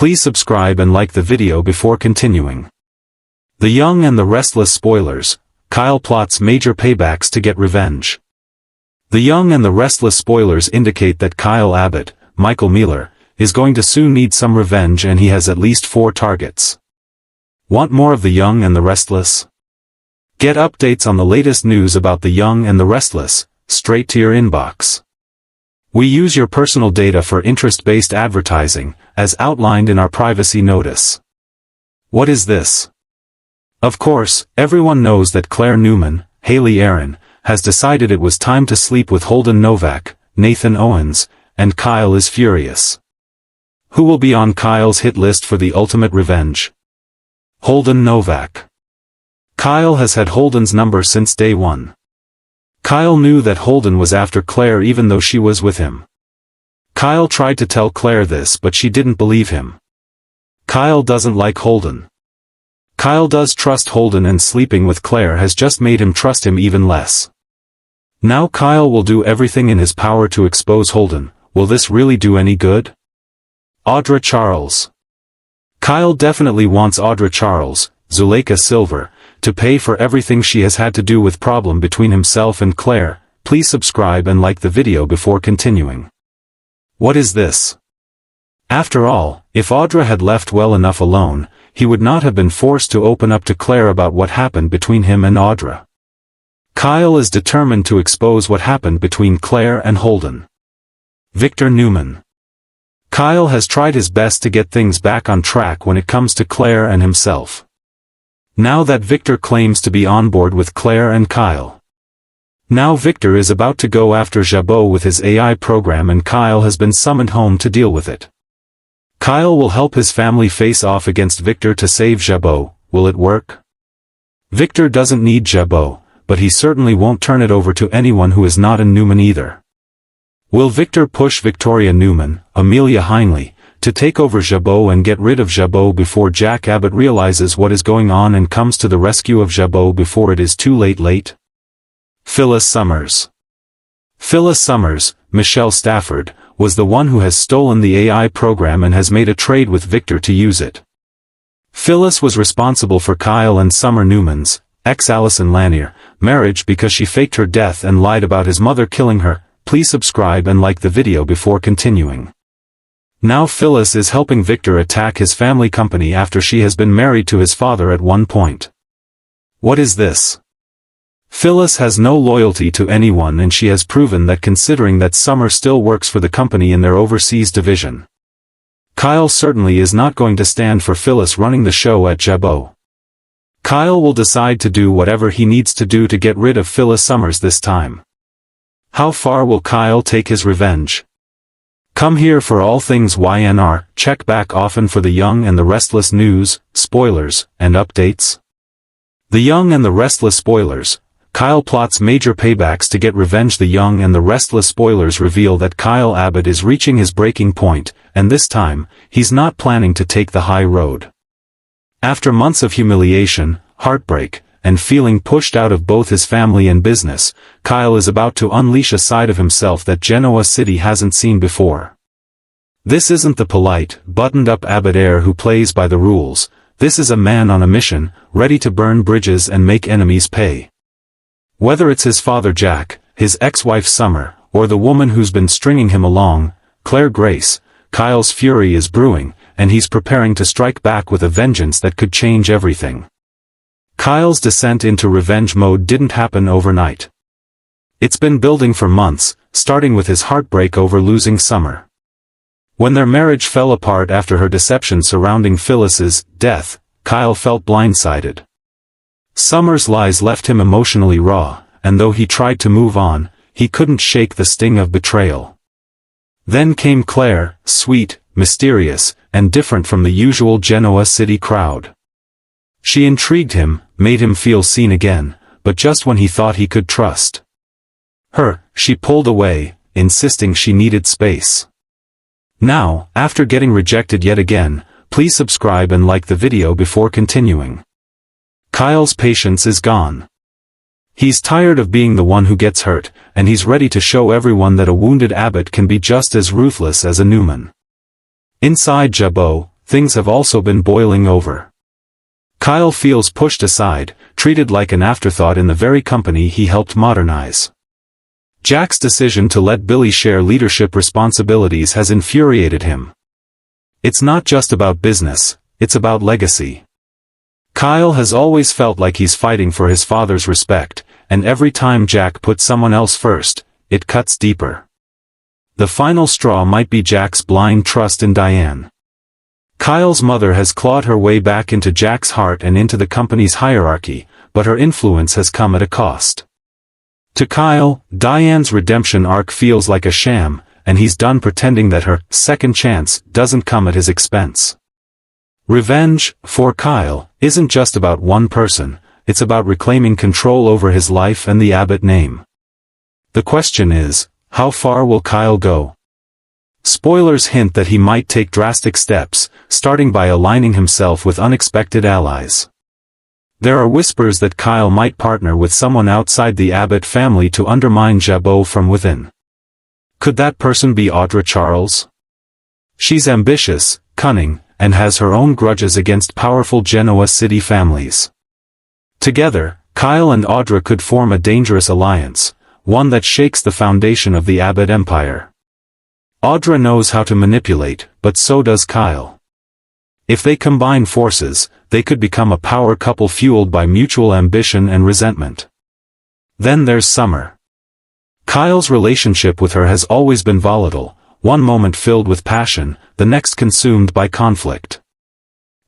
Please subscribe and like the video before continuing. The Young and the Restless spoilers. Kyle plots major paybacks to get revenge. The Young and the Restless spoilers indicate that Kyle Abbott, Michael Mealer, is going to soon need some revenge, and he has at least 4 targets. Want more of The Young and the Restless? Get updates on the latest news about The Young and the Restless, straight to your inbox. We use your personal data for interest-based advertising, as outlined in our privacy notice. What is this? Of course, everyone knows that Claire Newman, Haley Aaron, has decided it was time to sleep with Holden Novak, Nathen Owens, and Kyle is furious. Who will be on Kyle's hit list for the ultimate revenge? Holden Novak. Kyle has had Holden's number since day one. Kyle knew that Holden was after Claire even though she was with him. Kyle tried to tell Claire this, but she didn't believe him. Kyle doesn't like Holden. Kyle does trust Holden, and sleeping with Claire has just made him trust him even less. Now Kyle will do everything in his power to expose Holden. Will this really do any good? Audra Charles. Kyle definitely wants Audra Charles, Zuleika Silver, to pay for everything she has had to do with problem between himself and Claire. Please subscribe and like the video before continuing. What is this? After all, if Audra had left well enough alone, he would not have been forced to open up to Claire about what happened between him and Audra. Kyle is determined to expose what happened between Claire and Holden. Victor Newman. Kyle has tried his best to get things back on track when it comes to Claire and himself. Now that Victor claims to be on board with Claire and Kyle. Now Victor is about to go after Jabot with his AI program, and Kyle has been summoned home to deal with it. Kyle will help his family face off against Victor to save Jabot. Will it work? Victor doesn't need Jabot, but he certainly won't turn it over to anyone who is not a Newman either. Will Victor push Victoria Newman, Amelia Heinley, to take over Jabot and get rid of Jabot before Jack Abbott realizes what is going on and comes to the rescue of Jabot before it is too late? Phyllis Summers. Phyllis Summers, Michelle Stafford, was the one who has stolen the AI program and has made a trade with Victor to use it. Phyllis was responsible for Kyle and Summer Newman's, ex-Allison Lanier, marriage because she faked her death and lied about his mother killing her. Please subscribe and like the video before continuing. Now Phyllis is helping Victor attack his family company after she has been married to his father at one point. What is this? Phyllis has no loyalty to anyone, and she has proven that, considering that Summer still works for the company in their overseas division. Kyle certainly is not going to stand for Phyllis running the show at Jabot. Kyle will decide to do whatever he needs to do to get rid of Phyllis Summers this time. How far will Kyle take his revenge? Come here for all things Y&R. Check back often for The Young and the Restless news, spoilers, and updates. The Young and the Restless spoilers. Kyle plots major paybacks to get revenge. The Young and the Restless spoilers reveal that Kyle Abbott is reaching his breaking point, and this time, he's not planning to take the high road. After months of humiliation, heartbreak, and feeling pushed out of both his family and business, Kyle is about to unleash a side of himself that Genoa City hasn't seen before. This isn't the polite, buttoned-up Abbott heir who plays by the rules. This is a man on a mission, ready to burn bridges and make enemies pay. Whether it's his father Jack, his ex-wife Summer, or the woman who's been stringing him along, Claire Grace, Kyle's fury is brewing, and he's preparing to strike back with a vengeance that could change everything. Kyle's descent into revenge mode didn't happen overnight. It's been building for months, starting with his heartbreak over losing Summer. When their marriage fell apart after her deception surrounding Phyllis's death, Kyle felt blindsided. Summer's lies left him emotionally raw, and though he tried to move on, he couldn't shake the sting of betrayal. Then came Claire, sweet, mysterious, and different from the usual Genoa City crowd. She intrigued him, made him feel seen again, but just when he thought he could trust her, she pulled away, insisting she needed space. Now, after getting rejected yet again, please subscribe and like the video before continuing. Kyle's patience is gone. He's tired of being the one who gets hurt, and he's ready to show everyone that a wounded Abbott can be just as ruthless as a Newman. Inside Jabot, things have also been boiling over. Kyle feels pushed aside, treated like an afterthought in the very company he helped modernize. Jack's decision to let Billy share leadership responsibilities has infuriated him. It's not just about business, it's about legacy. Kyle has always felt like he's fighting for his father's respect, and every time Jack puts someone else first, it cuts deeper. The final straw might be Jack's blind trust in Diane. Kyle's mother has clawed her way back into Jack's heart and into the company's hierarchy, but her influence has come at a cost. To Kyle, Diane's redemption arc feels like a sham, and he's done pretending that her second chance doesn't come at his expense. Revenge, for Kyle, isn't just about one person, it's about reclaiming control over his life and the Abbott name. The question is, how far will Kyle go? Spoilers hint that he might take drastic steps, starting by aligning himself with unexpected allies. There are whispers that Kyle might partner with someone outside the Abbott family to undermine Jabot from within. Could that person be Audra Charles? She's ambitious, cunning, and has her own grudges against powerful Genoa City families. Together, Kyle and Audra could form a dangerous alliance, one that shakes the foundation of the Abbott empire. Audra knows how to manipulate, but so does Kyle. If they combine forces, they could become a power couple fueled by mutual ambition and resentment. Then there's Summer. Kyle's relationship with her has always been volatile, one moment filled with passion, the next consumed by conflict.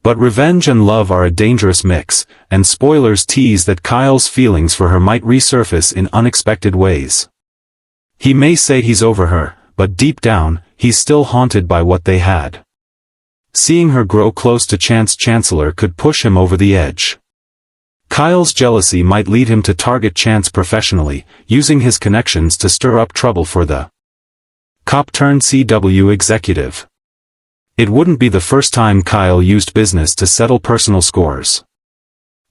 But revenge and love are a dangerous mix, and spoilers tease that Kyle's feelings for her might resurface in unexpected ways. He may say he's over her, but deep down, he's still haunted by what they had. Seeing her grow close to Chance Chancellor could push him over the edge. Kyle's jealousy might lead him to target Chance professionally, using his connections to stir up trouble for the cop-turned-CW executive. It wouldn't be the first time Kyle used business to settle personal scores.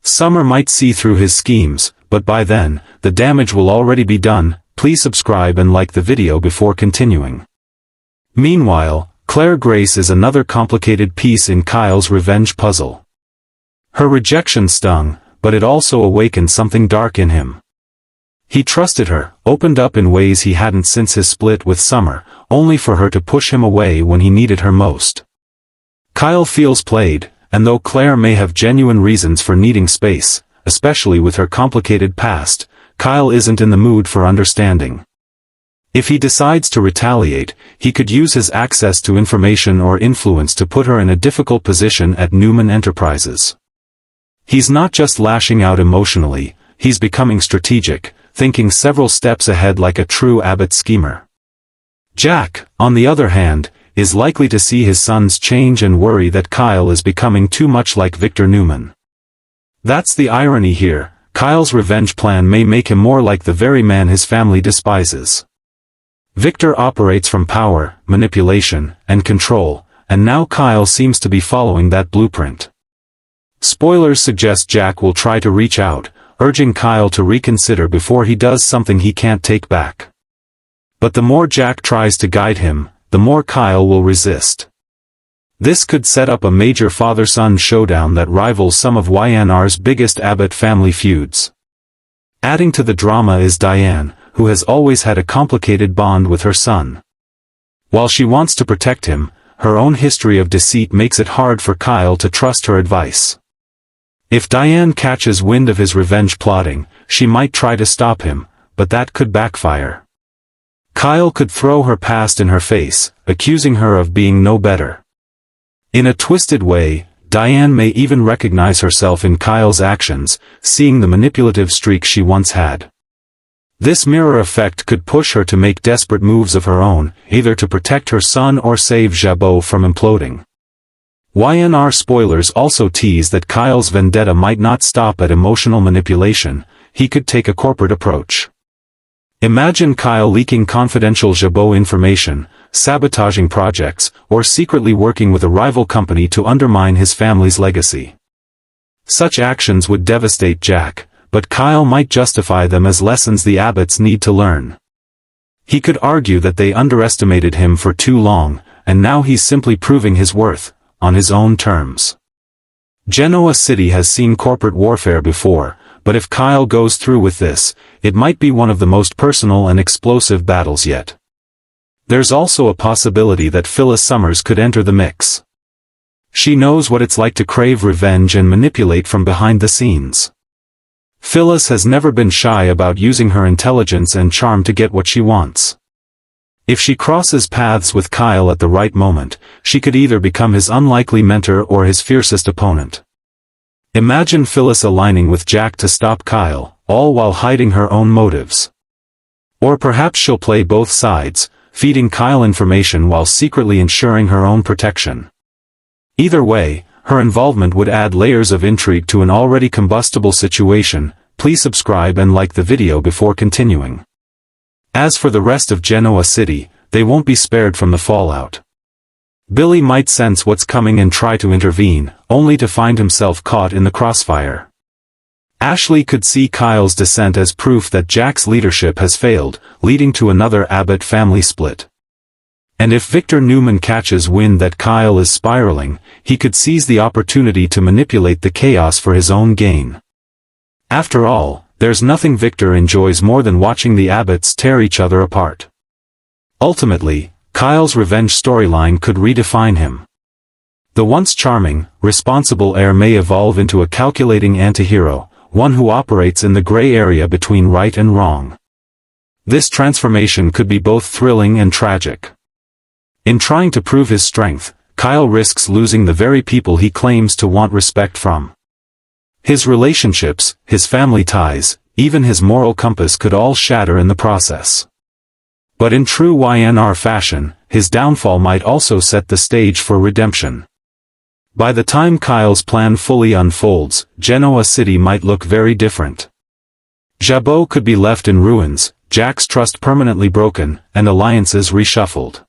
Summer might see through his schemes, but by then, the damage will already be done. Please subscribe and like the video before continuing. Meanwhile, Claire Grace is another complicated piece in Kyle's revenge puzzle. Her rejection stung, but it also awakened something dark in him. He trusted her, opened up in ways he hadn't since his split with Summer, only for her to push him away when he needed her most. Kyle feels played, and though Claire may have genuine reasons for needing space, especially with her complicated past, Kyle isn't in the mood for understanding. If he decides to retaliate, he could use his access to information or influence to put her in a difficult position at Newman Enterprises. He's not just lashing out emotionally, he's becoming strategic, thinking several steps ahead like a true Abbott schemer. Jack, on the other hand, is likely to see his sons change and worry that Kyle is becoming too much like Victor Newman. That's the irony here, Kyle's revenge plan may make him more like the very man his family despises. Victor operates from power, manipulation, and control, and now Kyle seems to be following that blueprint. Spoilers suggest Jack will try to reach out, urging Kyle to reconsider before he does something he can't take back. But the more Jack tries to guide him, the more Kyle will resist. This could set up a major father-son showdown that rivals some of Y&R's biggest Abbott family feuds. Adding to the drama is Diane, who has always had a complicated bond with her son. While she wants to protect him, her own history of deceit makes it hard for Kyle to trust her advice. If Diane catches wind of his revenge plotting, she might try to stop him, but that could backfire. Kyle could throw her past in her face, accusing her of being no better. In a twisted way, Diane may even recognize herself in Kyle's actions, seeing the manipulative streak she once had. This mirror effect could push her to make desperate moves of her own, either to protect her son or save Jabot from imploding. Y&R spoilers also tease that Kyle's vendetta might not stop at emotional manipulation, he could take a corporate approach. Imagine Kyle leaking confidential Jabot information, sabotaging projects, or secretly working with a rival company to undermine his family's legacy. Such actions would devastate Jack, but Kyle might justify them as lessons the Abbotts need to learn. He could argue that they underestimated him for too long, and now he's simply proving his worth, on his own terms. Genoa City has seen corporate warfare before, but if Kyle goes through with this, it might be one of the most personal and explosive battles yet. There's also a possibility that Phyllis Summers could enter the mix. She knows what it's like to crave revenge and manipulate from behind the scenes. Phyllis has never been shy about using her intelligence and charm to get what she wants. If she crosses paths with Kyle at the right moment, she could either become his unlikely mentor or his fiercest opponent. Imagine Phyllis aligning with Jack to stop Kyle, all while hiding her own motives. Or perhaps she'll play both sides, feeding Kyle information while secretly ensuring her own protection. Either way, her involvement would add layers of intrigue to an already combustible situation. Please subscribe and like the video before continuing. As for the rest of Genoa City, they won't be spared from the fallout. Billy might sense what's coming and try to intervene, only to find himself caught in the crossfire. Ashley could see Kyle's descent as proof that Jack's leadership has failed, leading to another Abbott family split. And if Victor Newman catches wind that Kyle is spiraling, he could seize the opportunity to manipulate the chaos for his own gain. After all, there's nothing Victor enjoys more than watching the Abbotts tear each other apart. Ultimately, Kyle's revenge storyline could redefine him. The once charming, responsible heir may evolve into a calculating antihero, one who operates in the gray area between right and wrong. This transformation could be both thrilling and tragic. In trying to prove his strength, Kyle risks losing the very people he claims to want respect from. His relationships, his family ties, even his moral compass could all shatter in the process. But in true Y&R fashion, his downfall might also set the stage for redemption. By the time Kyle's plan fully unfolds, Genoa City might look very different. Jabot could be left in ruins, Jack's trust permanently broken, and alliances reshuffled.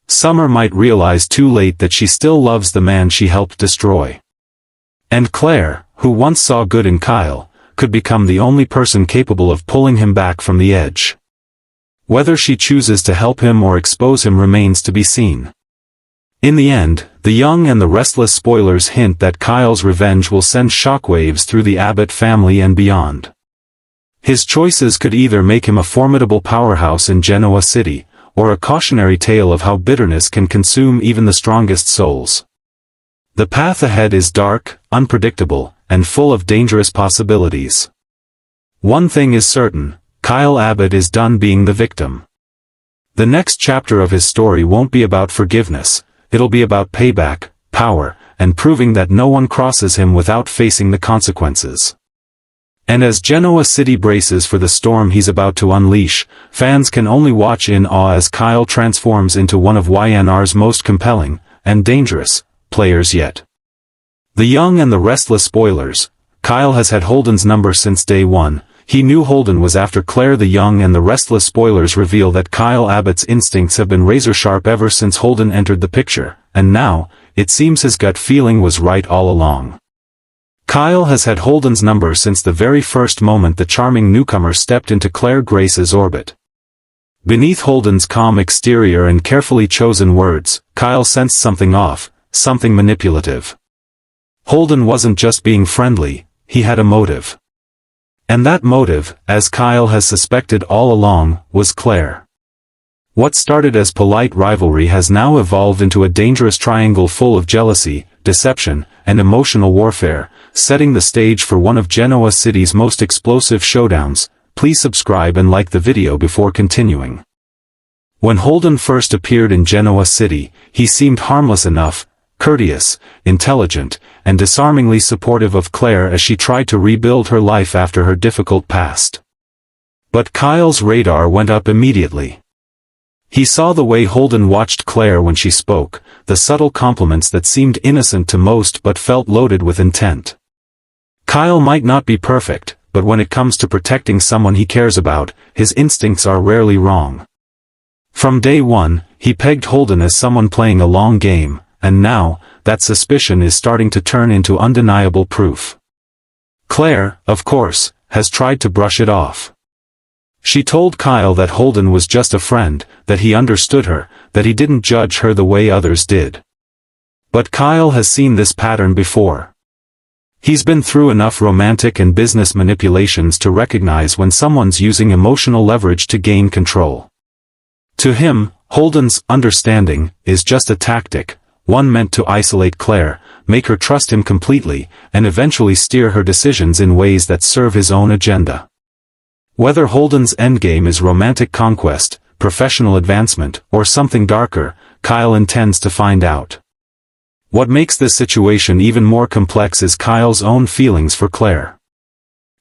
Summer might realize too late that she still loves the man she helped destroy. And Claire, who once saw good in Kyle, could become the only person capable of pulling him back from the edge. Whether she chooses to help him or expose him remains to be seen. In the end, the young and the restless spoilers hint that Kyle's revenge will send shockwaves through the Abbott family and beyond. His choices could either make him a formidable powerhouse in Genoa City, or a cautionary tale of how bitterness can consume even the strongest souls. The path ahead is dark, unpredictable, and full of dangerous possibilities. One thing is certain, Kyle Abbott is done being the victim. The next chapter of his story won't be about forgiveness, it'll be about payback, power, and proving that no one crosses him without facing the consequences. And as Genoa City braces for the storm he's about to unleash, fans can only watch in awe as Kyle transforms into one of Y&R's most compelling, and dangerous, players yet. The young and the restless spoilers. Kyle has had Holden's number since day one. He knew Holden was after Claire. The young and the restless spoilers reveal that Kyle Abbott's instincts have been razor-sharp ever since Holden entered the picture, and now, it seems his gut feeling was right all along. Kyle has had Holden's number since the very first moment the charming newcomer stepped into Claire Grace's orbit. Beneath Holden's calm exterior and carefully chosen words, Kyle sensed something off, something manipulative. Holden wasn't just being friendly, he had a motive. And that motive, as Kyle has suspected all along, was Claire. What started as polite rivalry has now evolved into a dangerous triangle full of jealousy, deception, and emotional warfare, setting the stage for one of Genoa City's most explosive showdowns. Please subscribe and like the video before continuing. When Holden first appeared in Genoa City, he seemed harmless enough, courteous, intelligent, and disarmingly supportive of Claire as she tried to rebuild her life after her difficult past. But Kyle's radar went up immediately. He saw the way Holden watched Claire when she spoke, the subtle compliments that seemed innocent to most but felt loaded with intent. Kyle might not be perfect, but when it comes to protecting someone he cares about, his instincts are rarely wrong. From day one, he pegged Holden as someone playing a long game, and now, that suspicion is starting to turn into undeniable proof. Claire, of course, has tried to brush it off. She told Kyle that Holden was just a friend, that he understood her, that he didn't judge her the way others did. But Kyle has seen this pattern before. He's been through enough romantic and business manipulations to recognize when someone's using emotional leverage to gain control. To him, Holden's understanding is just a tactic, one meant to isolate Claire, make her trust him completely, and eventually steer her decisions in ways that serve his own agenda. Whether Holden's endgame is romantic conquest, professional advancement, or something darker, Kyle intends to find out. What makes this situation even more complex is Kyle's own feelings for Claire.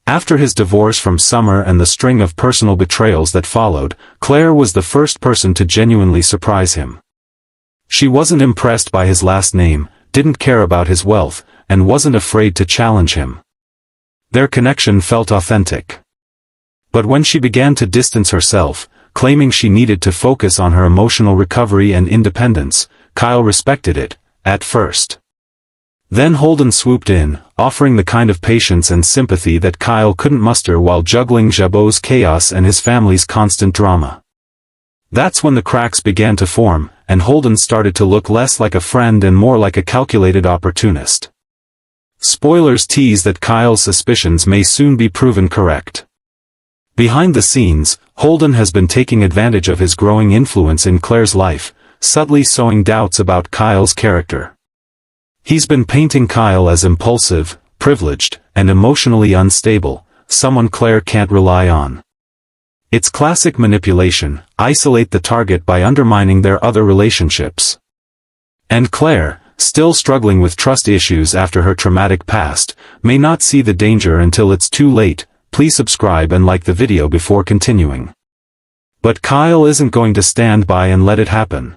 After his divorce from Summer and the string of personal betrayals that followed, Claire was the first person to genuinely surprise him. She wasn't impressed by his last name, didn't care about his wealth, and wasn't afraid to challenge him. Their connection felt authentic. But when she began to distance herself, claiming she needed to focus on her emotional recovery and independence, Kyle respected it, at first. Then Holden swooped in, offering the kind of patience and sympathy that Kyle couldn't muster while juggling Jabot's chaos and his family's constant drama. That's when the cracks began to form, and Holden started to look less like a friend and more like a calculated opportunist. Spoilers tease that Kyle's suspicions may soon be proven correct. Behind the scenes, Holden has been taking advantage of his growing influence in Claire's life, subtly sowing doubts about Kyle's character. He's been painting Kyle as impulsive, privileged, and emotionally unstable, someone Claire can't rely on. It's classic manipulation, isolate the target by undermining their other relationships. And Claire, still struggling with trust issues after her traumatic past, may not see the danger until it's too late. Please subscribe and like the video before continuing. But Kyle isn't going to stand by and let it happen.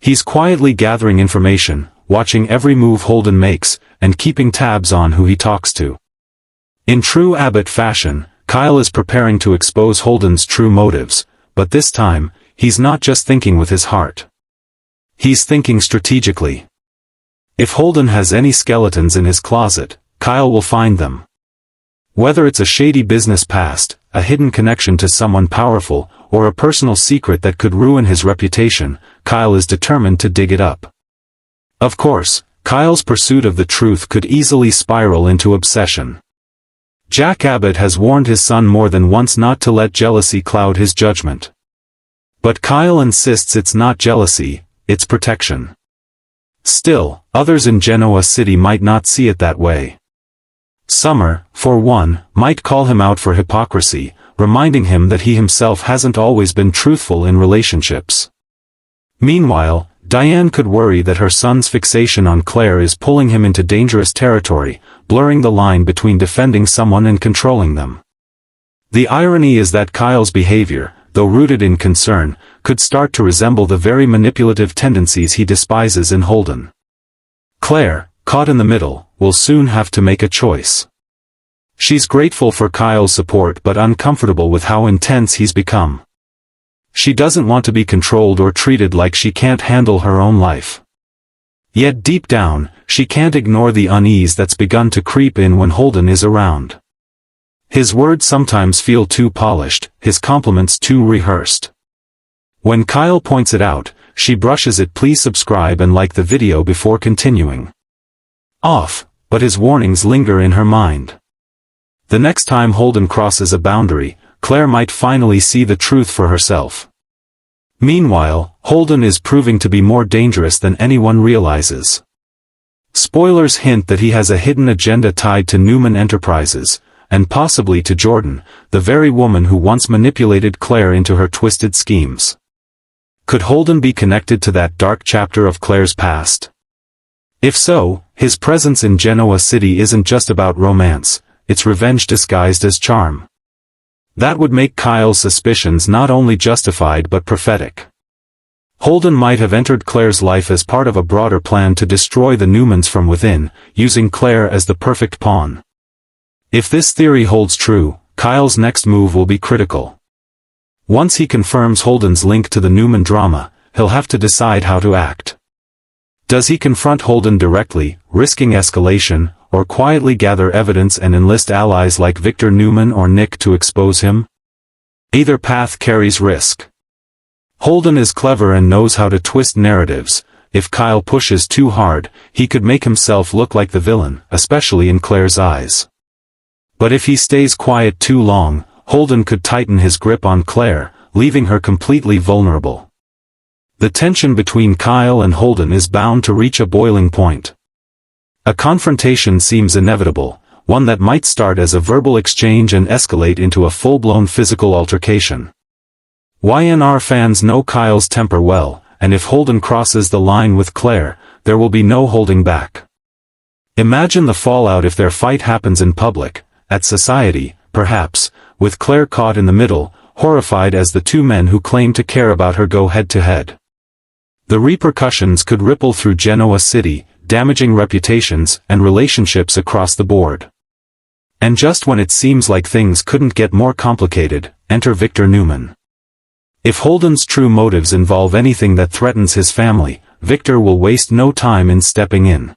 He's quietly gathering information, watching every move Holden makes, and keeping tabs on who he talks to. In true Abbott fashion, Kyle is preparing to expose Holden's true motives, but this time, he's not just thinking with his heart. He's thinking strategically. If Holden has any skeletons in his closet, Kyle will find them. Whether it's a shady business past, a hidden connection to someone powerful, or a personal secret that could ruin his reputation, Kyle is determined to dig it up. Of course, Kyle's pursuit of the truth could easily spiral into obsession. Jack Abbott has warned his son more than once not to let jealousy cloud his judgment. But Kyle insists it's not jealousy, it's protection. Still, others in Genoa City might not see it that way. Summer, for one, might call him out for hypocrisy, reminding him that he himself hasn't always been truthful in relationships. Meanwhile, Diane could worry that her son's fixation on Claire is pulling him into dangerous territory, blurring the line between defending someone and controlling them. The irony is that Kyle's behavior, though rooted in concern, could start to resemble the very manipulative tendencies he despises in Holden. Claire, caught in the middle, will soon have to make a choice. She's grateful for Kyle's support but uncomfortable with how intense he's become. She doesn't want to be controlled or treated like she can't handle her own life. Yet deep down, she can't ignore the unease that's begun to creep in when Holden is around. His words sometimes feel too polished, his compliments too rehearsed. When Kyle points it out, she brushes it. Please subscribe and like the video before continuing. Off, but his warnings linger in her mind. The next time Holden crosses a boundary, Claire might finally see the truth for herself. Meanwhile, Holden is proving to be more dangerous than anyone realizes. Spoilers hint that he has a hidden agenda tied to Newman Enterprises, and possibly to Jordan, the very woman who once manipulated Claire into her twisted schemes. Could Holden be connected to that dark chapter of Claire's past? If so, his presence in Genoa City isn't just about romance, it's revenge disguised as charm. That would make Kyle's suspicions not only justified but prophetic. Holden might have entered Claire's life as part of a broader plan to destroy the Newmans from within, using Claire as the perfect pawn. If this theory holds true, Kyle's next move will be critical. Once he confirms Holden's link to the Newman drama, he'll have to decide how to act. Does he confront Holden directly, risking escalation, or quietly gather evidence and enlist allies like Victor Newman or Nick to expose him? Either path carries risk. Holden is clever and knows how to twist narratives, if Kyle pushes too hard, he could make himself look like the villain, especially in Claire's eyes. But if he stays quiet too long, Holden could tighten his grip on Claire, leaving her completely vulnerable. The tension between Kyle and Holden is bound to reach a boiling point. A confrontation seems inevitable, one that might start as a verbal exchange and escalate into a full-blown physical altercation. Y&R fans know Kyle's temper well, and if Holden crosses the line with Claire, there will be no holding back. Imagine the fallout if their fight happens in public, at society, perhaps, with Claire caught in the middle, horrified as the two men who claim to care about her go head-to-head. The repercussions could ripple through Genoa City, damaging reputations and relationships across the board. And just when it seems like things couldn't get more complicated, enter Victor Newman. If Holden's true motives involve anything that threatens his family, Victor will waste no time in stepping in.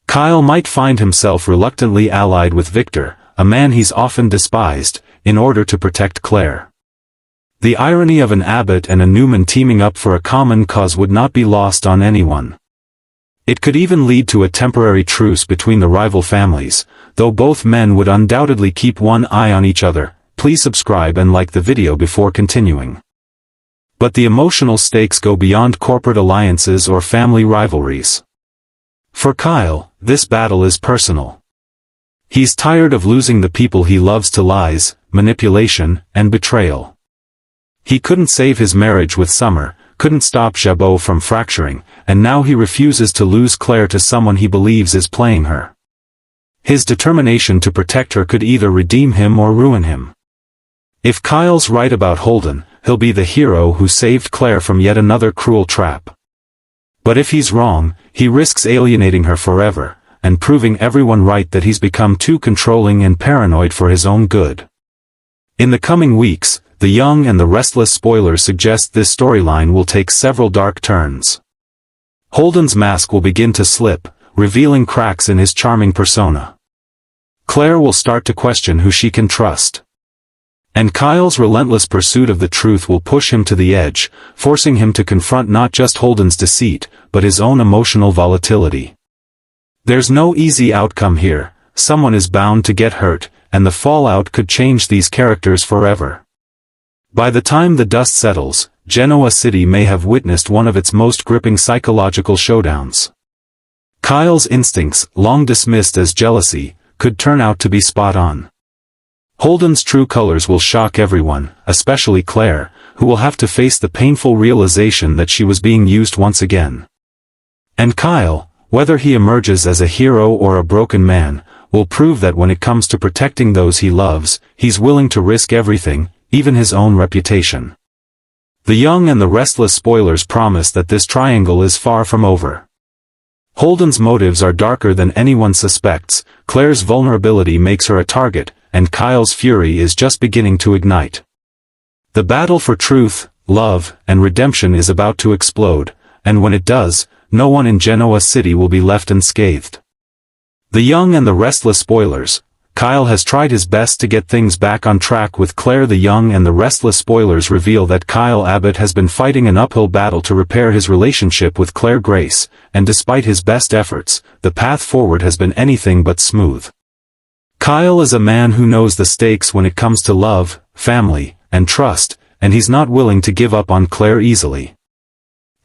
Kyle might find himself reluctantly allied with Victor, a man he's often despised, in order to protect Claire. The irony of an Abbott and a Newman teaming up for a common cause would not be lost on anyone. It could even lead to a temporary truce between the rival families, though both men would undoubtedly keep one eye on each other. Please subscribe and like the video before continuing. But the emotional stakes go beyond corporate alliances or family rivalries. For Kyle, this battle is personal. He's tired of losing the people he loves to lies, manipulation, and betrayal. He couldn't save his marriage with Summer, couldn't stop Jabot from fracturing, and now he refuses to lose Claire to someone he believes is playing her. His determination to protect her could either redeem him or ruin him. If Kyle's right about Holden, he'll be the hero who saved Claire from yet another cruel trap. But if he's wrong, he risks alienating her forever, and proving everyone right that he's become too controlling and paranoid for his own good. In the coming weeks, The Young and the Restless spoilers suggest this storyline will take several dark turns. Holden's mask will begin to slip, revealing cracks in his charming persona. Claire will start to question who she can trust. And Kyle's relentless pursuit of the truth will push him to the edge, forcing him to confront not just Holden's deceit, but his own emotional volatility. There's no easy outcome here, someone is bound to get hurt, and the fallout could change these characters forever. By the time the dust settles, Genoa City may have witnessed one of its most gripping psychological showdowns. Kyle's instincts, long dismissed as jealousy, could turn out to be spot on. Holden's true colors will shock everyone, especially Claire, who will have to face the painful realization that she was being used once again. And Kyle, whether he emerges as a hero or a broken man, will prove that when it comes to protecting those he loves, he's willing to risk everything, even his own reputation. The Young and the Restless spoilers promise that this triangle is far from over. Holden's motives are darker than anyone suspects, Claire's vulnerability makes her a target, and Kyle's fury is just beginning to ignite. The battle for truth, love, and redemption is about to explode, and when it does, no one in Genoa City will be left unscathed. The Young and the Restless spoilers. Kyle has tried his best to get things back on track with Claire. The Young and the Restless spoilers reveal that Kyle Abbott has been fighting an uphill battle to repair his relationship with Claire Grace, and despite his best efforts, the path forward has been anything but smooth. Kyle is a man who knows the stakes when it comes to love, family, and trust, and he's not willing to give up on Claire easily.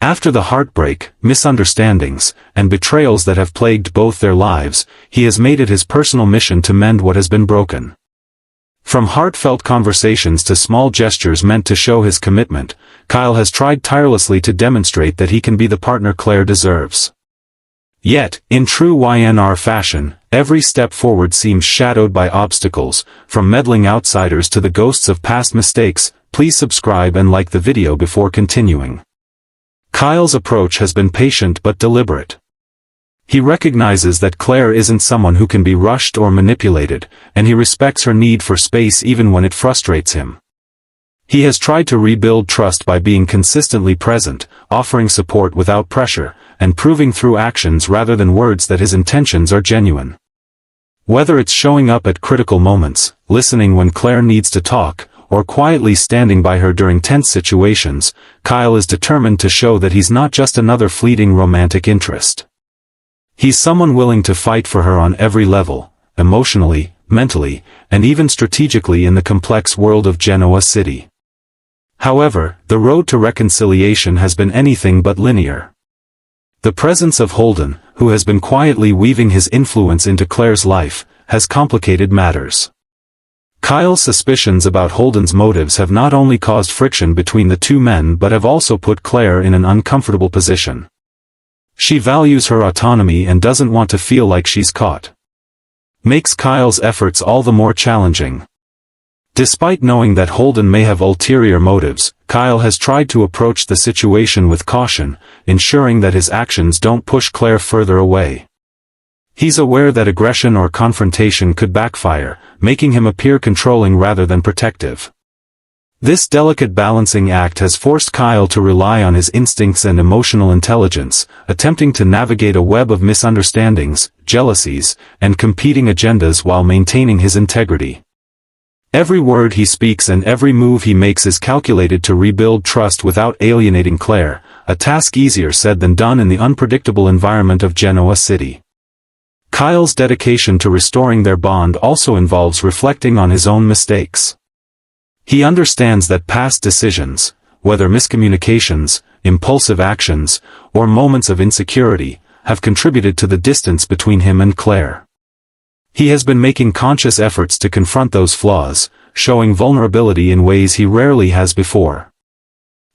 After the heartbreak, misunderstandings, and betrayals that have plagued both their lives, he has made it his personal mission to mend what has been broken. From heartfelt conversations to small gestures meant to show his commitment, Kyle has tried tirelessly to demonstrate that he can be the partner Claire deserves. Yet, in true Y&R fashion, every step forward seems shadowed by obstacles, from meddling outsiders to the ghosts of past mistakes. Please subscribe and like the video before continuing. Kyle's approach has been patient but deliberate. He recognizes that Claire isn't someone who can be rushed or manipulated, and he respects her need for space even when it frustrates him. He has tried to rebuild trust by being consistently present, offering support without pressure, and proving through actions rather than words that his intentions are genuine. Whether it's showing up at critical moments, listening when Claire needs to talk, or quietly standing by her during tense situations, Kyle is determined to show that he's not just another fleeting romantic interest. He's someone willing to fight for her on every level, emotionally, mentally, and even strategically in the complex world of Genoa City. However, the road to reconciliation has been anything but linear. The presence of Holden, who has been quietly weaving his influence into Claire's life, has complicated matters. Kyle's suspicions about Holden's motives have not only caused friction between the two men but have also put Claire in an uncomfortable position. She values her autonomy and doesn't want to feel like she's caught. Makes Kyle's efforts all the more challenging. Despite knowing that Holden may have ulterior motives, Kyle has tried to approach the situation with caution, ensuring that his actions don't push Claire further away. He's aware that aggression or confrontation could backfire, making him appear controlling rather than protective. This delicate balancing act has forced Kyle to rely on his instincts and emotional intelligence, attempting to navigate a web of misunderstandings, jealousies, and competing agendas while maintaining his integrity. Every word he speaks and every move he makes is calculated to rebuild trust without alienating Claire, a task easier said than done in the unpredictable environment of Genoa City. Kyle's dedication to restoring their bond also involves reflecting on his own mistakes. He understands that past decisions, whether miscommunications, impulsive actions, or moments of insecurity, have contributed to the distance between him and Claire. He has been making conscious efforts to confront those flaws, showing vulnerability in ways he rarely has before.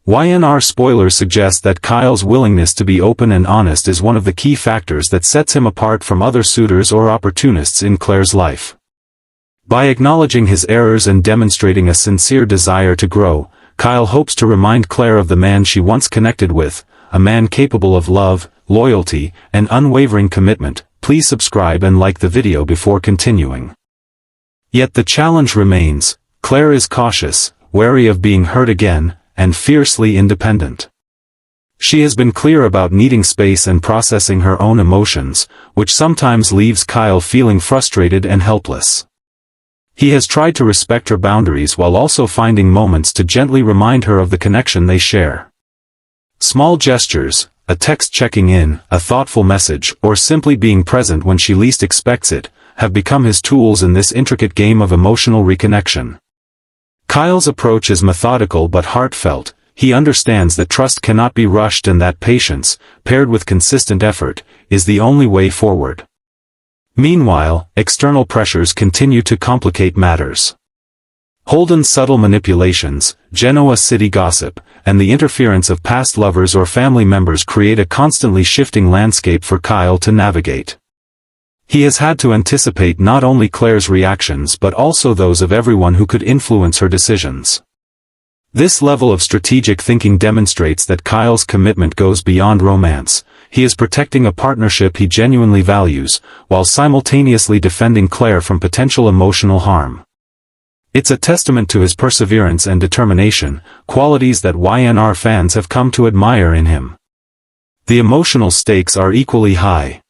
Y&R spoilers suggest that Kyle's willingness to be open and honest is one of the key factors that sets him apart from other suitors or opportunists in Claire's life. By acknowledging his errors and demonstrating a sincere desire to grow, Kyle hopes to remind Claire of the man she once connected with, a man capable of love, loyalty, and unwavering commitment. Please subscribe and like the video before continuing. Yet the challenge remains. Claire is cautious, wary of being hurt again, and fiercely independent. She has been clear about needing space and processing her own emotions, which sometimes leaves Kyle feeling frustrated and helpless. He has tried to respect her boundaries while also finding moments to gently remind her of the connection they share. Small gestures, a text checking in, a thoughtful message, or simply being present when she least expects it, have become his tools in this intricate game of emotional reconnection. Kyle's approach is methodical but heartfelt. He understands that trust cannot be rushed and that patience, paired with consistent effort, is the only way forward. Meanwhile, external pressures continue to complicate matters. Holden's subtle manipulations, Genoa City gossip, and the interference of past lovers or family members create a constantly shifting landscape for Kyle to navigate. He has had to anticipate not only Claire's reactions but also those of everyone who could influence her decisions. This level of strategic thinking demonstrates that Kyle's commitment goes beyond romance. He is protecting a partnership he genuinely values, while simultaneously defending Claire from potential emotional harm. It's a testament to his perseverance and determination, qualities that Y&R fans have come to admire in him. The emotional stakes are equally high.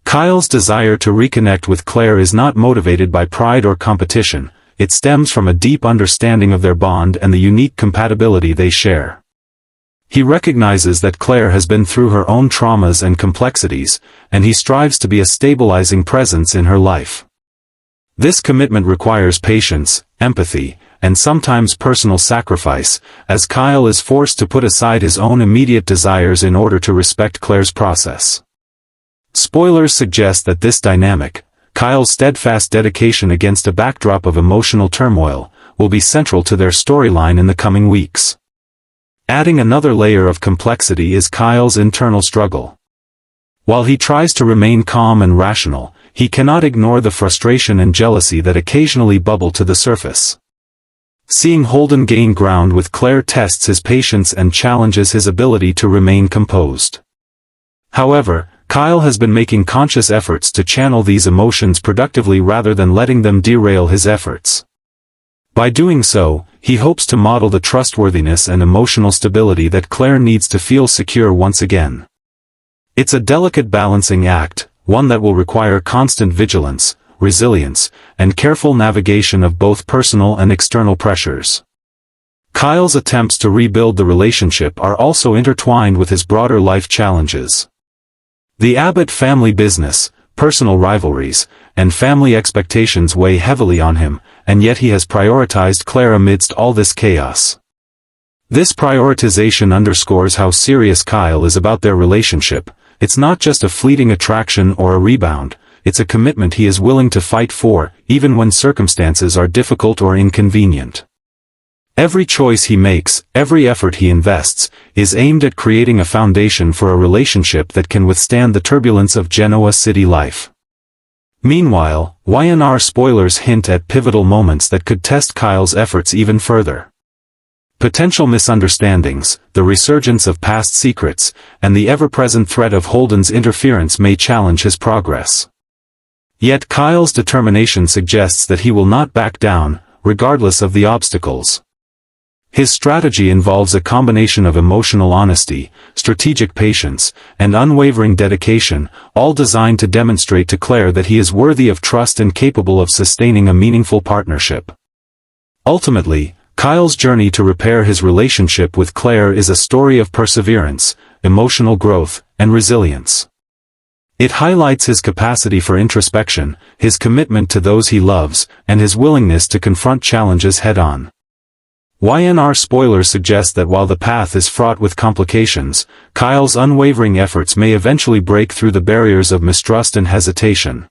Kyle's desire to reconnect with Claire is not motivated by pride or competition. It stems from a deep understanding of their bond and the unique compatibility they share. He recognizes that Claire has been through her own traumas and complexities, and he strives to be a stabilizing presence in her life. This commitment requires patience, empathy, and sometimes personal sacrifice, as Kyle is forced to put aside his own immediate desires in order to respect Claire's process. Spoilers suggest that this dynamic, Kyle's steadfast dedication against a backdrop of emotional turmoil, will be central to their storyline in the coming weeks. Adding another layer of complexity is Kyle's internal struggle. While he tries to remain calm and rational, he cannot ignore the frustration and jealousy that occasionally bubble to the surface. Seeing Holden gain ground with Claire tests his patience and challenges his ability to remain composed. However, Kyle has been making conscious efforts to channel these emotions productively rather than letting them derail his efforts. By doing so, he hopes to model the trustworthiness and emotional stability that Claire needs to feel secure once again. It's a delicate balancing act, one that will require constant vigilance, resilience, and careful navigation of both personal and external pressures. Kyle's attempts to rebuild the relationship are also intertwined with his broader life challenges. The Abbott family business, personal rivalries, and family expectations weigh heavily on him, and yet he has prioritized Claire amidst all this chaos. This prioritization underscores how serious Kyle is about their relationship. It's not just a fleeting attraction or a rebound, it's a commitment he is willing to fight for, even when circumstances are difficult or inconvenient. Every choice he makes, every effort he invests, is aimed at creating a foundation for a relationship that can withstand the turbulence of Genoa city life. Meanwhile, Y&R spoilers hint at pivotal moments that could test Kyle's efforts even further. Potential misunderstandings, the resurgence of past secrets, and the ever-present threat of Holden's interference may challenge his progress. Yet Kyle's determination suggests that he will not back down, regardless of the obstacles. His strategy involves a combination of emotional honesty, strategic patience, and unwavering dedication, all designed to demonstrate to Claire that he is worthy of trust and capable of sustaining a meaningful partnership. Ultimately, Kyle's journey to repair his relationship with Claire is a story of perseverance, emotional growth, and resilience. It highlights his capacity for introspection, his commitment to those he loves, and his willingness to confront challenges head-on. Y&R spoilers suggest that while the path is fraught with complications, Kyle's unwavering efforts may eventually break through the barriers of mistrust and hesitation.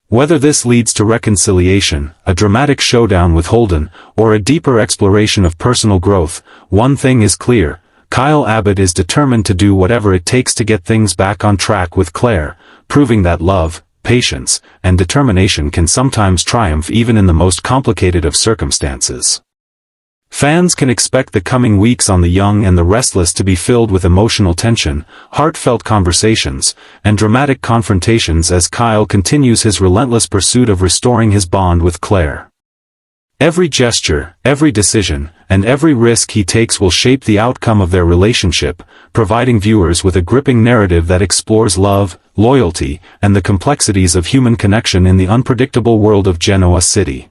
Whether this leads to reconciliation, a dramatic showdown with Holden, or a deeper exploration of personal growth, one thing is clear: Kyle Abbott is determined to do whatever it takes to get things back on track with Claire, proving that love, patience, and determination can sometimes triumph even in the most complicated of circumstances. Fans can expect the coming weeks on The Young and the Restless to be filled with emotional tension, heartfelt conversations, and dramatic confrontations as Kyle continues his relentless pursuit of restoring his bond with Claire. Every gesture, every decision, and every risk he takes will shape the outcome of their relationship, providing viewers with a gripping narrative that explores love, loyalty, and the complexities of human connection in the unpredictable world of Genoa City.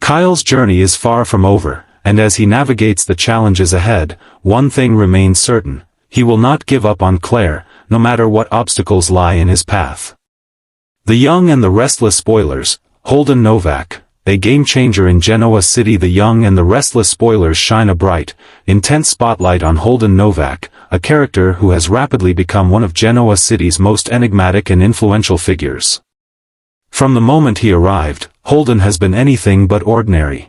Kyle's journey is far from over, and as he navigates the challenges ahead, one thing remains certain: he will not give up on Claire, no matter what obstacles lie in his path. The Young and the Restless spoilers, Holden Novak, a game-changer in Genoa City. The Young and the Restless spoilers shine a bright, intense spotlight on Holden Novak, a character who has rapidly become one of Genoa City's most enigmatic and influential figures. From the moment he arrived, Holden has been anything but ordinary.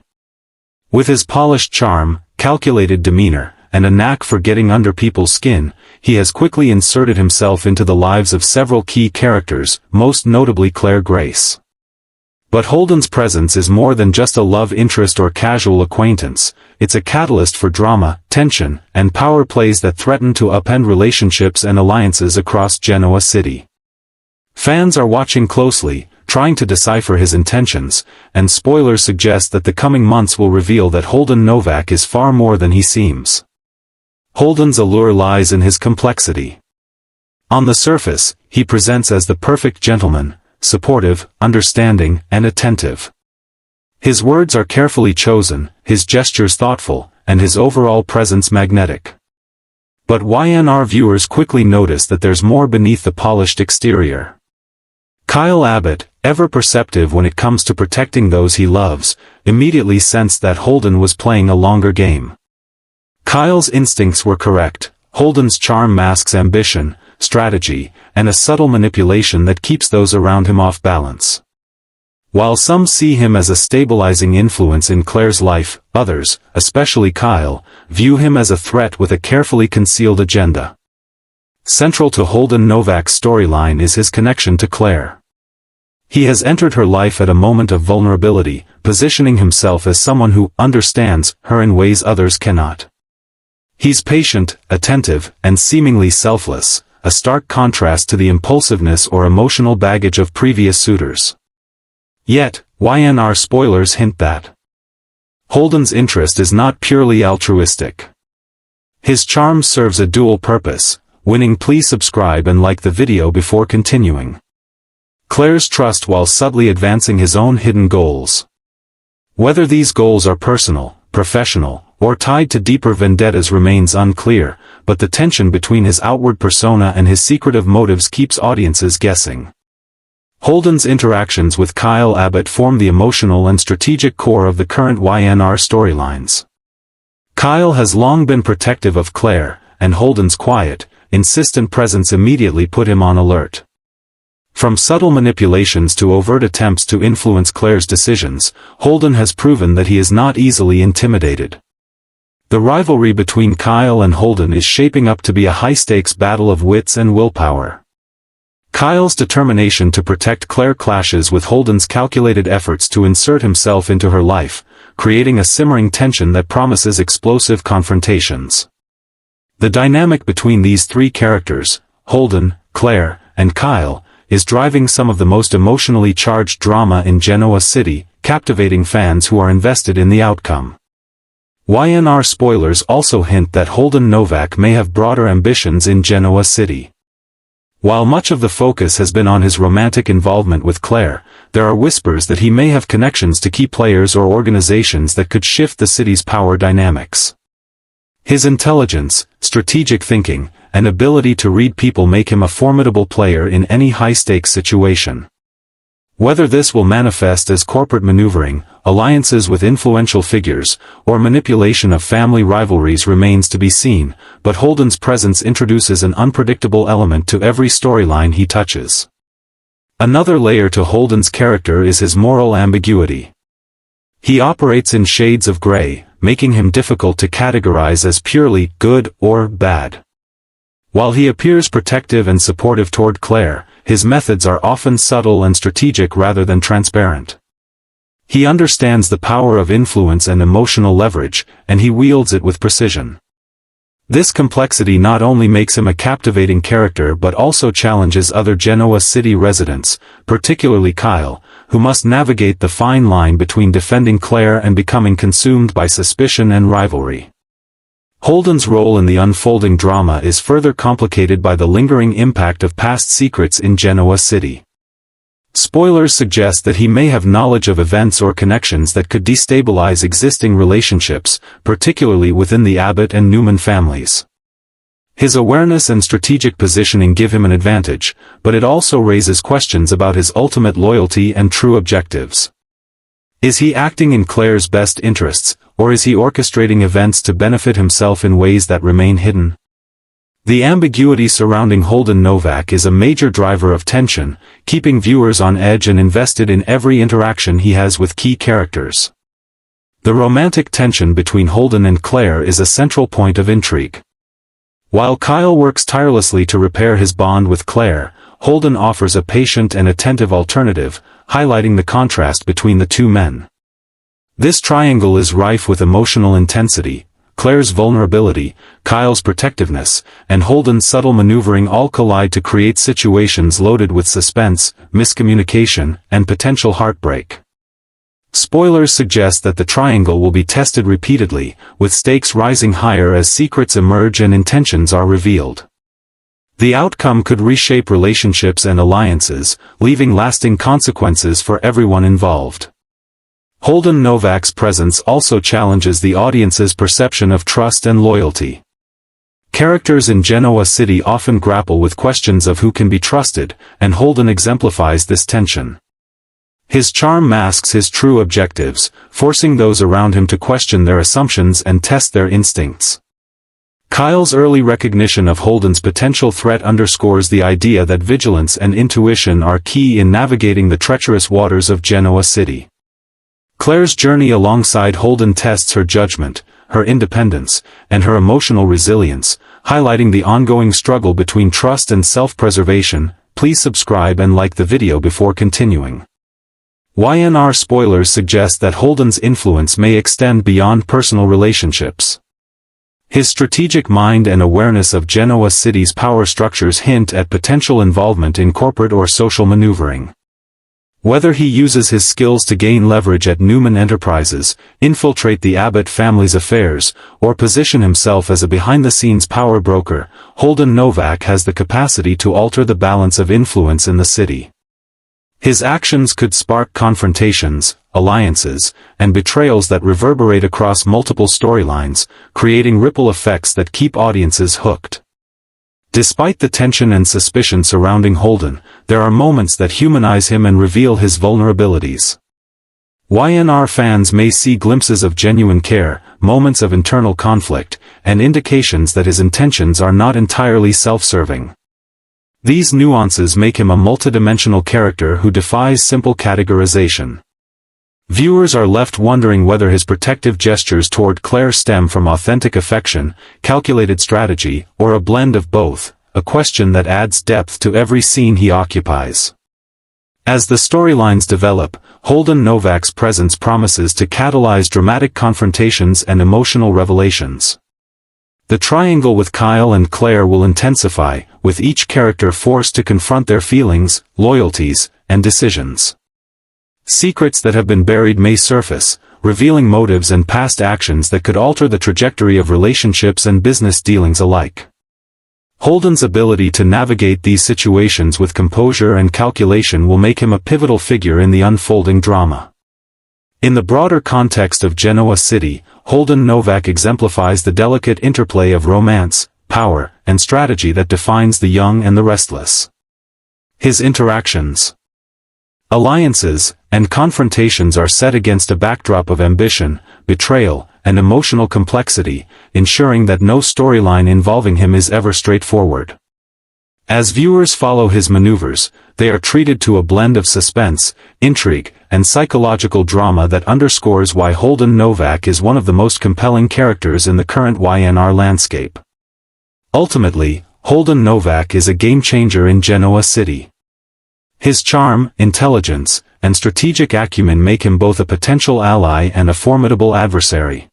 With his polished charm, calculated demeanor, and a knack for getting under people's skin, he has quickly inserted himself into the lives of several key characters, most notably Claire Grace. But Holden's presence is more than just a love interest or casual acquaintance. It's a catalyst for drama, tension, and power plays that threaten to upend relationships and alliances across Genoa City. Fans are watching closely, trying to decipher his intentions, and spoilers suggest that the coming months will reveal that Holden Novak is far more than he seems. Holden's allure lies in his complexity. On the surface, he presents as the perfect gentleman, supportive, understanding, and attentive. His words are carefully chosen, his gestures thoughtful, and his overall presence magnetic. But Y&R viewers quickly notice that there's more beneath the polished exterior. Kyle Abbott, ever perceptive when it comes to protecting those he loves, immediately sensed that Holden was playing a longer game. Kyle's instincts were correct: Holden's charm masks ambition, strategy, and a subtle manipulation that keeps those around him off balance. While some see him as a stabilizing influence in Claire's life, others, especially Kyle, view him as a threat with a carefully concealed agenda. Central to Holden Novak's storyline is his connection to Claire. He has entered her life at a moment of vulnerability, positioning himself as someone who understands her in ways others cannot. He's patient, attentive, and seemingly selfless, a stark contrast to the impulsiveness or emotional baggage of previous suitors. Yet, Y&R spoilers hint that Holden's interest is not purely altruistic. His charm serves a dual purpose: winning. Please subscribe and like the video before continuing. Claire's trust while subtly advancing his own hidden goals. Whether these goals are personal, professional, or tied to deeper vendettas remains unclear, but the tension between his outward persona and his secretive motives keeps audiences guessing. Holden's interactions with Kyle Abbott form the emotional and strategic core of the current Y&R storylines. Kyle has long been protective of Claire, and Holden's quiet, insistent presence immediately put him on alert. From subtle manipulations to overt attempts to influence Claire's decisions, Holden has proven that he is not easily intimidated. The rivalry between Kyle and Holden is shaping up to be a high-stakes battle of wits and willpower. Kyle's determination to protect Claire clashes with Holden's calculated efforts to insert himself into her life, creating a simmering tension that promises explosive confrontations. The dynamic between these three characters, Holden, Claire, and Kyle, is driving some of the most emotionally charged drama in Genoa City, captivating fans who are invested in the outcome. Y&R spoilers also hint that Holden Novak may have broader ambitions in Genoa City. While much of the focus has been on his romantic involvement with Claire, there are whispers that he may have connections to key players or organizations that could shift the city's power dynamics. His intelligence, strategic thinking, and ability to read people make him a formidable player in any high-stakes situation. Whether this will manifest as corporate maneuvering, alliances with influential figures, or manipulation of family rivalries remains to be seen, but Holden's presence introduces an unpredictable element to every storyline he touches. Another layer to Holden's character is his moral ambiguity. He operates in shades of gray, making him difficult to categorize as purely good or bad. While he appears protective and supportive toward Claire, his methods are often subtle and strategic rather than transparent. He understands the power of influence and emotional leverage, and he wields it with precision. This complexity not only makes him a captivating character but also challenges other Genoa City residents, particularly Kyle, who must navigate the fine line between defending Claire and becoming consumed by suspicion and rivalry. Holden's role in the unfolding drama is further complicated by the lingering impact of past secrets in Genoa City. Spoilers suggest that he may have knowledge of events or connections that could destabilize existing relationships, particularly within the Abbott and Newman families. His awareness and strategic positioning give him an advantage, but it also raises questions about his ultimate loyalty and true objectives. Is he acting in Claire's best interests, or is he orchestrating events to benefit himself in ways that remain hidden? The ambiguity surrounding Holden Novak is a major driver of tension, keeping viewers on edge and invested in every interaction he has with key characters. The romantic tension between Holden and Claire is a central point of intrigue. While Kyle works tirelessly to repair his bond with Claire, Holden offers a patient and attentive alternative, highlighting the contrast between the two men. This triangle is rife with emotional intensity. Claire's vulnerability, Kyle's protectiveness, and Holden's subtle maneuvering all collide to create situations loaded with suspense, miscommunication, and potential heartbreak. Spoilers suggest that the triangle will be tested repeatedly, with stakes rising higher as secrets emerge and intentions are revealed. The outcome could reshape relationships and alliances, leaving lasting consequences for everyone involved. Holden Novak's presence also challenges the audience's perception of trust and loyalty. Characters in Genoa City often grapple with questions of who can be trusted, and Holden exemplifies this tension. His charm masks his true objectives, forcing those around him to question their assumptions and test their instincts. Kyle's early recognition of Holden's potential threat underscores the idea that vigilance and intuition are key in navigating the treacherous waters of Genoa City. Claire's journey alongside Holden tests her judgment, her independence, and her emotional resilience, highlighting the ongoing struggle between trust and self-preservation. Please subscribe and like the video before continuing. Y&R spoilers suggest that Holden's influence may extend beyond personal relationships. His strategic mind and awareness of Genoa City's power structures hint at potential involvement in corporate or social maneuvering. Whether he uses his skills to gain leverage at Newman Enterprises, infiltrate the Abbott family's affairs, or position himself as a behind-the-scenes power broker, Holden Novak has the capacity to alter the balance of influence in the city. His actions could spark confrontations, alliances, and betrayals that reverberate across multiple storylines, creating ripple effects that keep audiences hooked. Despite the tension and suspicion surrounding Holden, there are moments that humanize him and reveal his vulnerabilities. Y&R fans may see glimpses of genuine care, moments of internal conflict, and indications that his intentions are not entirely self-serving. These nuances make him a multidimensional character who defies simple categorization. Viewers are left wondering whether his protective gestures toward Claire stem from authentic affection, calculated strategy, or a blend of both, a question that adds depth to every scene he occupies. As the storylines develop, Holden Novak's presence promises to catalyze dramatic confrontations and emotional revelations. The triangle with Kyle and Claire will intensify, with each character forced to confront their feelings, loyalties, and decisions. Secrets that have been buried may surface, revealing motives and past actions that could alter the trajectory of relationships and business dealings alike. Holden's ability to navigate these situations with composure and calculation will make him a pivotal figure in the unfolding drama. In the broader context of Genoa City, Holden Novak exemplifies the delicate interplay of romance, power, and strategy that defines the young and the restless. His interactions, alliances, and confrontations are set against a backdrop of ambition, betrayal, and emotional complexity, ensuring that no storyline involving him is ever straightforward. As viewers follow his maneuvers, they are treated to a blend of suspense, intrigue, and psychological drama that underscores why Holden Novak is one of the most compelling characters in the current Y&R landscape. Ultimately, Holden Novak is a game-changer in Genoa City. His charm, intelligence, and strategic acumen make him both a potential ally and a formidable adversary.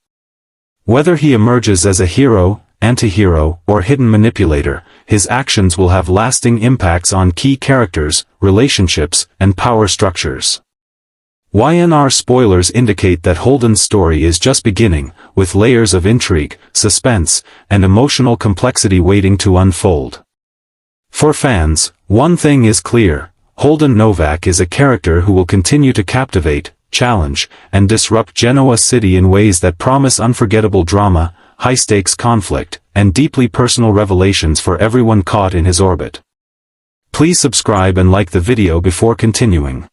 Whether he emerges as a hero, anti-hero, or hidden manipulator, his actions will have lasting impacts on key characters, relationships, and power structures. Y&R spoilers indicate that Holden's story is just beginning, with layers of intrigue, suspense, and emotional complexity waiting to unfold. For fans, one thing is clear: Holden Novak is a character who will continue to captivate, challenge, and disrupt Genoa City in ways that promise unforgettable drama, high-stakes conflict, and deeply personal revelations for everyone caught in his orbit. Please subscribe and like the video before continuing.